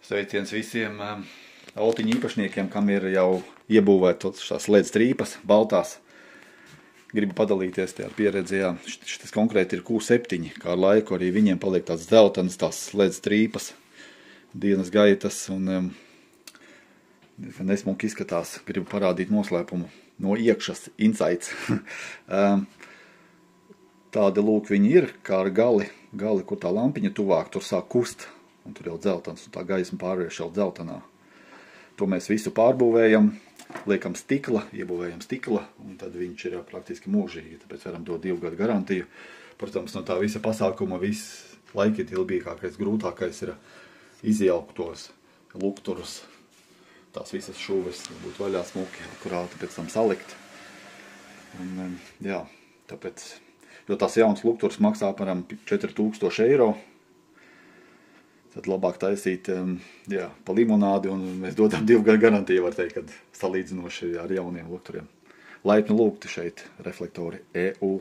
Sveiciens visiem autiņu īpašniekiem, kam ir jau iebūvētas šās LED strīpas, baltās. Gribu padalīties ar pieredzi, jā. Šis konkrēti ir Q7, kā ar laiku arī viņiem paliek tāds dzeltenas, tās LED strīpas, dienas gaitas un nesmuki izskatās. Gribu parādīt noslēpumu no iekšas, insights. Tādi lūk viņi ir, kā ar gali, kur tā lampiņa tuvāk, tur sāk kust. Un tur jau dzeltens, un tā gaisma pārvērš jau dzeltenā. To mēs visu pārbūvējam, liekam stikla, iebūvējam stikla, un tad viņš ir praktiski mūžīgi, tāpēc varam dot 2 gadu garantiju. Protams, no tā visa pasākuma viss laikietilbīgākais, grūtākais ir izjaukt tos lukturus, tās visas šuves, būt vaļā smuki, akurāti pēc tam salikt. Un, jā, tāpēc, jo tās jauns lukturs maksā apmēram 4000 eiro, tad labāk taisīt pa limonādi, un mēs dodam 2 gadu garantiju, var teikt, kad salīdzinoši ar jauniem lukturiem. Laipni lūgti šeit Reflektori EU.